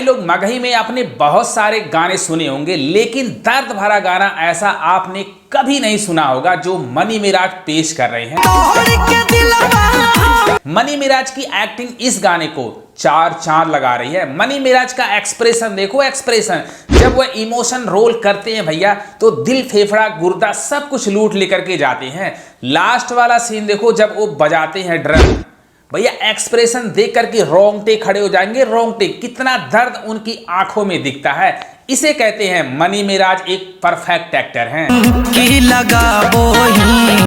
भाई लोग मगही में आपने बहुत सारे गाने सुने होंगे, लेकिन दर्द भरा गाना ऐसा आपने कभी नहीं सुना होगा जो मनी मिराज पेश कर रहे हैं। मनी मिराज की एक्टिंग इस गाने को चार चांद लगा रही है। मनी मिराज का एक्सप्रेशन देखो, एक्सप्रेशन जब वह इमोशन रोल करते हैं भैया तो दिल, फेफड़ा, गुर्दा सब कुछ लूट लेकर के जाते हैं। लास्ट वाला सीन देखो जब वो बजाते हैं ड्रम, भैया एक्सप्रेशन देख करके रोंगटे खड़े हो जाएंगे, रोंगटे। कितना दर्द उनकी आंखों में दिखता है। इसे कहते हैं मनी मिराज एक परफेक्ट एक्टर हैं।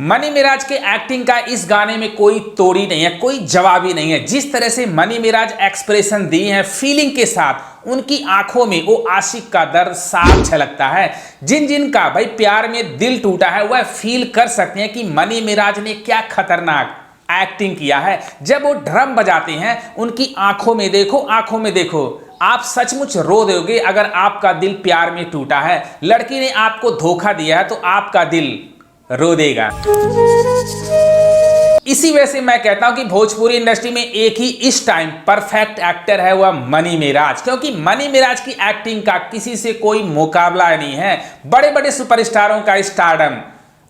मनी मिराज के एक्टिंग का इस गाने में कोई तोड़ी नहीं है, कोई जवाब ही नहीं है। जिस तरह से मनी मिराज एक्सप्रेशन दिए हैं फीलिंग के साथ, उनकी आंखों में वो आशिक का दर्द साफ झलकता है। जिन जिन का भाई प्यार में दिल टूटा है वह फील कर सकते हैं कि मनी मिराज ने क्या खतरनाक एक्टिंग किया है। जब वो ड्रम बजाते हैं उनकी आंखों में देखो, आंखों में देखो, आप सचमुच रो दोगे। अगर आपका दिल प्यार में टूटा है, लड़की ने आपको धोखा दिया है, तो आपका दिल रो देगा। इसी वजह से मैं कहता हूं कि भोजपुरी इंडस्ट्री में एक ही इस टाइम परफेक्ट एक्टर है, वह मनी मिराज। क्योंकि मनी मिराज की एक्टिंग का किसी से कोई मुकाबला नहीं है। बड़े बड़े सुपरस्टारों का स्टारडम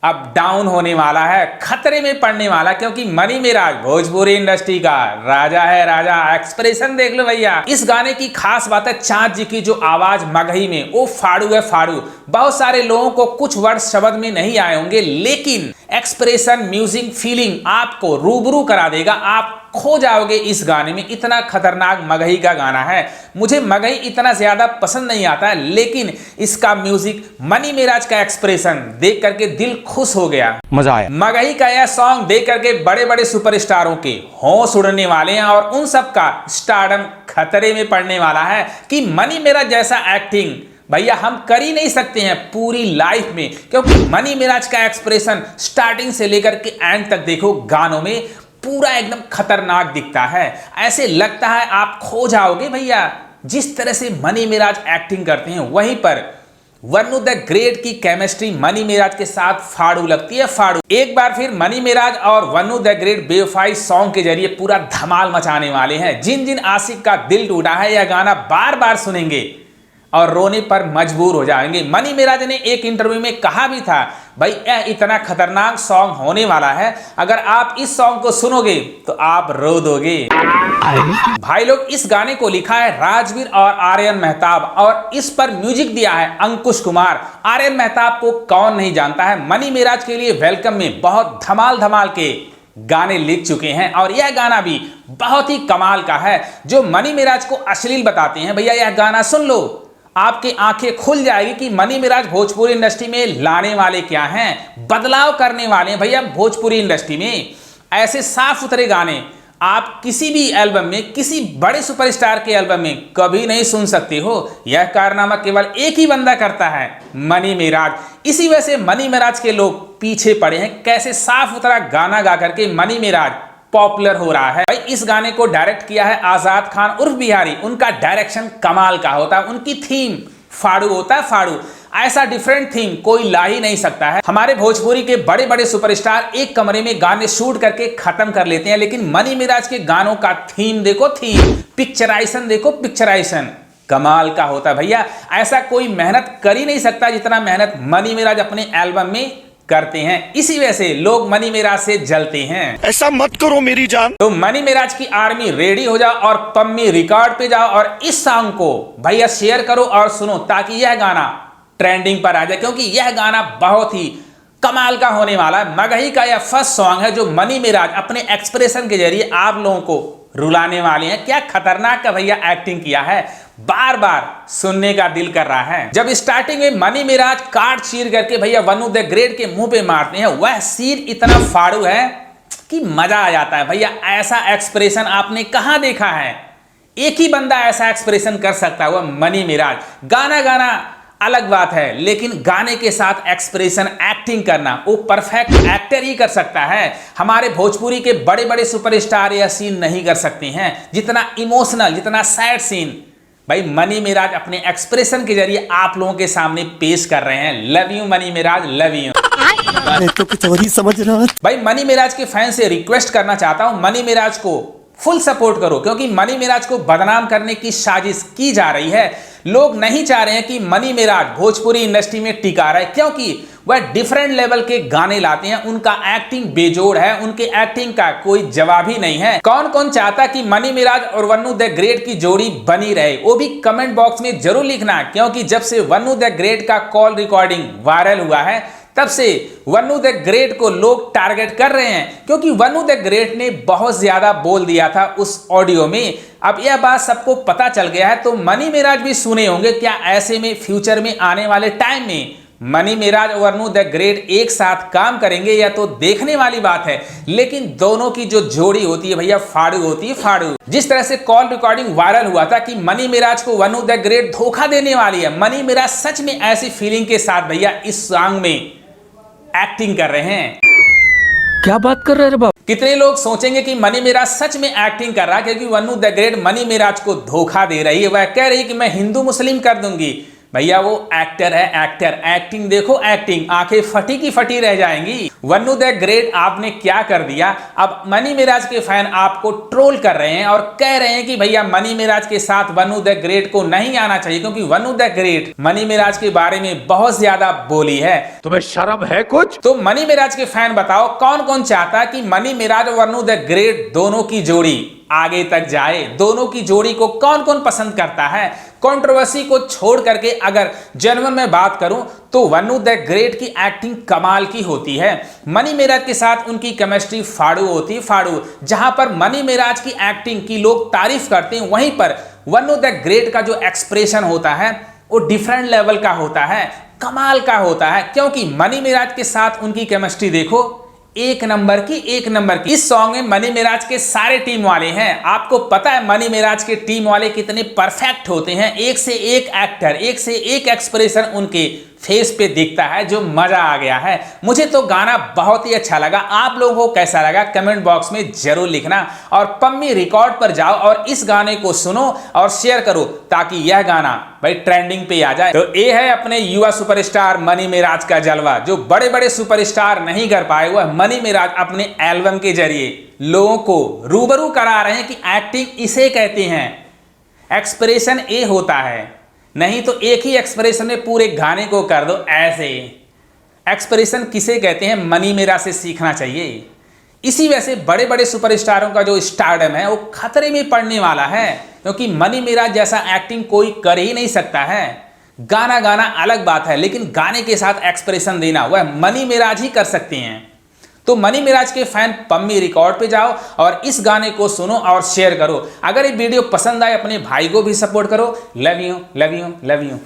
अब डाउन होने वाला है, खतरे में पड़ने वाला, क्योंकि मनी मिराज भोजपुरी इंडस्ट्री का राजा है, राजा। एक्सप्रेशन देख लो भैया। इस गाने की खास बात है चांद जी की जो आवाज मगही में, वो फाड़ू है, फाड़ू। बहुत सारे लोगों को कुछ वर्ड शब्द में नहीं आए होंगे, लेकिन एक्सप्रेशन, म्यूजिक, फीलिंग आपको रूबरू करा देगा। आप खो जाओगे इस गाने में। इतना खतरनाक मगही का गाना है। मुझे मगही इतना ज्यादा पसंद नहीं आता है, लेकिन इसका म्यूजिक, मनी मिराज का एक्सप्रेशन देख करके दिल खुश हो गया, मजा आया। मगही का यह सॉन्ग देख करके बड़े बड़े सुपरस्टारों के होश उड़ने वाले हैं और उन सब का स्टारडम खतरे में पड़ने वाला है कि मनी मिराज जैसा एक्टिंग भैया हम कर ही नहीं सकते हैं पूरी लाइफ में। क्योंकि मनी मिराज का एक्सप्रेशन स्टार्टिंग से लेकर के एंड तक देखो गानों में पूरा एकदम खतरनाक दिखता है। ऐसे लगता है आप खो जाओगे भैया। जिस तरह से मनी मिराज एक्टिंग करते हैं, वहीं पर वन्नू द ग्रेट की केमिस्ट्री मनी मिराज के साथ फाड़ू लगती है, फाड़ू। एक बार फिर मनी मिराज और वन्नू द ग्रेट बेवफाई सॉन्ग के जरिए पूरा धमाल मचाने वाले हैं। जिन जिन आशिक का दिल टूटा है, यह गाना बार बार सुनेंगे और रोने पर मजबूर हो जाएंगे। मनी मिराज ने एक इंटरव्यू में कहा भी था, भाई यह इतना खतरनाक सॉन्ग होने वाला है, अगर आप इस सॉन्ग को सुनोगे तो आप रो दोगे। भाई लोग, इस गाने को लिखा है राजवीर और आर्यन मेहताब और इस पर म्यूजिक दिया है अंकुश कुमार। आर्यन मेहताब को कौन नहीं जानता है। मनी मिराज के लिए वेलकम में बहुत धमाल धमाल के गाने लिख चुके हैं और यह गाना भी बहुत ही कमाल का है, जो मनी मिराज को अश्लील बताते हैं। भैया यह गाना सुन लो, आपकी आंखें खुल जाएगी कि मनी मिराज भोजपुरी इंडस्ट्री में लाने वाले क्या हैं, बदलाव करने वाले हैं भैया भोजपुरी इंडस्ट्री में। ऐसे साफ सुथरे गाने आप किसी भी एल्बम में, किसी बड़े सुपरस्टार के एल्बम में कभी नहीं सुन सकते हो। यह कारनामा केवल एक ही बंदा करता है, मनी मिराज। इसी वजह से मनी मिराज के लोग पीछे पड़े हैं। कैसे साफ सुथरा गाना गा करके मनी मिराज पॉपुलर हो रहा है। भाई इस गाने को डायरेक्ट किया है आजाद खान उर्फ बिहारी। उनका डायरेक्शन कमाल का होता है, उनकी थीम फाड़ू होता है, फाड़ू। ऐसा डिफरेंट थीम कोई ला ही नहीं सकता है। हमारे भोजपुरी के बड़े बड़े सुपरस्टार एक कमरे में गाने शूट करके खत्म कर लेते हैं, लेकिन मनी मिराज के गानों का थीम देखो, थीम, पिक्चराइजेशन देखो, पिक्चराइजेशन कमाल का होता है भैया। ऐसा कोई मेहनत कर ही नहीं सकता जितना मेहनत मनी मिराज अपने एल्बम में करते हैं। इसी वजह से लोग मनी मिराज से जलते हैं। ऐसा मत करो मेरी जान। तो मनी मिराज की आर्मी रेडी हो जाओ और पम्मी रिकॉर्ड पे जाओ और इस सॉन्ग को भैया शेयर करो और सुनो, ताकि यह गाना ट्रेंडिंग पर आ जाए। क्योंकि यह गाना बहुत ही कमाल का होने वाला है। मगही का यह फर्स्ट सॉन्ग है जो मनी मिराज अपने एक्सप्रेशन के जरिए आप लोगों को रुलाने वाले हैं। क्या खतरनाक का भैया एक्टिंग किया है, बार बार सुनने का दिल कर रहा है। जब स्टार्टिंग में मनी मिराज काट चीर करके भैया वन्नू द ग्रेट के मुंह पे मारते हैं, वह सीन इतना फाड़ू है कि मजा आ जाता है भैया। ऐसा एक्सप्रेशन आपने कहां देखा है? एक ही बंदा ऐसा एक्सप्रेशन कर सकता है, वह मनी मिराज। गाना गाना अलग बात है, लेकिन गाने के साथ एक्सप्रेशन, एक्टिंग करना वो परफेक्ट एक्टर ही कर सकता है। हमारे भोजपुरी के बड़े बड़े सुपरस्टार यह सीन नहीं कर सकते हैं। जितना इमोशनल, जितना सैड सीन भाई मनी मिराज अपने एक्सप्रेशन के जरिए आप लोगों के सामने पेश कर रहे हैं। Love you Mani Miraj, love you. मैं तो कुछ और ही समझ रहा हूं। भाई मनी मिराज के फैन से रिक्वेस्ट करना चाहता हूं, मनी मिराज को फुल सपोर्ट करो, क्योंकि मनी मिराज को बदनाम करने की साजिश की जा रही है। लोग नहीं चाह रहे हैं कि मनी मिराज भोजपुरी इंडस्ट्री में टिका रहे, क्योंकि वह डिफरेंट लेवल के गाने लाते हैं, उनका एक्टिंग बेजोड़ है, उनके एक्टिंग का कोई जवाब ही नहीं है। कौन कौन चाहता कि मनी मिराज और वन्नू द ग्रेट की जोड़ी बनी रहे, वो भी कमेंट बॉक्स में जरूर लिखना, क्योंकि जब से वन्नू द ग्रेट का कॉल रिकॉर्डिंग वायरल हुआ है तब से वन्नू द ग्रेट को लोग टारगेट कर रहे हैं, क्योंकि वन्नू द ग्रेट ने बहुत ज्यादा बोल दिया था उस ऑडियो में। अब यह बात सबको पता चल गया है, तो मनी मिराज भी सुने होंगे। क्या ऐसे में फ्यूचर में आने वाले टाइम में मनी मिराज और वन्नू द ग्रेट एक साथ काम करेंगे, या तो देखने वाली बात है। लेकिन दोनों की जो जोड़ी होती है भैया, फाड़ू होती है, फाड़ू। जिस तरह से कॉल रिकॉर्डिंग वायरल हुआ था कि मनी मिराज को वन्नू द ग्रेट धोखा देने वाली है, मनी मिराज सच में ऐसी फीलिंग के साथ भैया इस सॉन्ग में एक्टिंग कर रहे हैं। क्या बात कर रहे हैं बाबा? कितने लोग सोचेंगे कि मनी मिराज सच में एक्टिंग कर रहा है, क्योंकि वन्नू द ग्रेट मनी मिराज को धोखा दे रही है। वह कह रही है कि मैं हिंदू मुस्लिम कर दूंगी। भैया वो एक्टर है, एक्टर। एक्टिंग देखो, एक्टिंग, आंखें फटी की फटी रह जाएंगी। वन्नू द ग्रेट आपने क्या कर दिया। अब मनी मिराज के फैन आपको ट्रोल कर रहे हैं और कह रहे हैं कि भैया मनी मिराज के साथ वन्नू द ग्रेट को नहीं आना चाहिए, क्योंकि वन्नू द ग्रेट मनी मिराज के बारे में बहुत ज्यादा बोली है। तुम्हें शर्म है कुछ? तो मनी मिराज के फैन बताओ, कौन कौन चाहता है कि मनी मिराज और वन्नू द ग्रेट दोनों की जोड़ी आगे तक जाए? दोनों की जोड़ी को कौन कौन पसंद करता है? कंट्रोवर्सी को छोड़ करके अगर जेन्युइन में बात करूं तो वन्नू द ग्रेट की एक्टिंग कमाल की होती है। मनी मिराज के साथ उनकी केमिस्ट्री फाड़ू होती है, फाड़ू। जहां पर मनी मिराज की एक्टिंग की लोग तारीफ करते हैं, वहीं पर वन्नू द ग्रेट का जो एक्सप्रेशन होता है वो डिफरेंट लेवल का होता है, कमाल का होता है। क्योंकि मनी मिराज के साथ उनकी केमिस्ट्री देखो, एक नंबर की, एक नंबर की। इस सॉन्ग में मनी मिराज के सारे टीम वाले हैं। आपको पता है मनी मिराज के टीम वाले कितने परफेक्ट होते हैं। एक से एक एक्टर, एक से एक एक्सप्रेशन उनके फेस पे दिखता है, जो मजा आ गया है। मुझे तो गाना बहुत ही अच्छा लगा। आप लोगों को कैसा लगा कमेंट बॉक्स में जरूर लिखना, और पम्मी रिकॉर्ड पर जाओ और इस गाने को सुनो और शेयर करो, ताकि यह गाना भाई ट्रेंडिंग पे आ जाए। तो ये है अपने युवा सुपरस्टार मनी मिराज का जलवा। जो बड़े बड़े सुपरस्टार नहीं कर पाए, वह मनी मिराज अपने एल्बम के जरिए लोगों को रूबरू करा रहे हैं कि एक्टिंग इसे कहते हैं, एक्सप्रेशन ए होता है। नहीं तो एक ही एक्सप्रेशन में पूरे गाने को कर दो ऐसे। एक्सप्रेशन किसे कहते हैं, मनी मिराज से सीखना चाहिए। इसी वजह से बड़े बड़े सुपरस्टारों का जो स्टारडम है वो खतरे में पड़ने वाला है, क्योंकि मनी मिराज जैसा एक्टिंग कोई कर ही नहीं सकता है। गाना गाना अलग बात है, लेकिन गाने के साथ एक्सप्रेशन देना वह मनी मिराज ही कर सकते हैं। तो मनी मिराज के फैन पम्मी रिकॉर्ड पे जाओ और इस गाने को सुनो और शेयर करो। अगर ये वीडियो पसंद आए अपने भाई को भी सपोर्ट करो। Love you, love you, love you.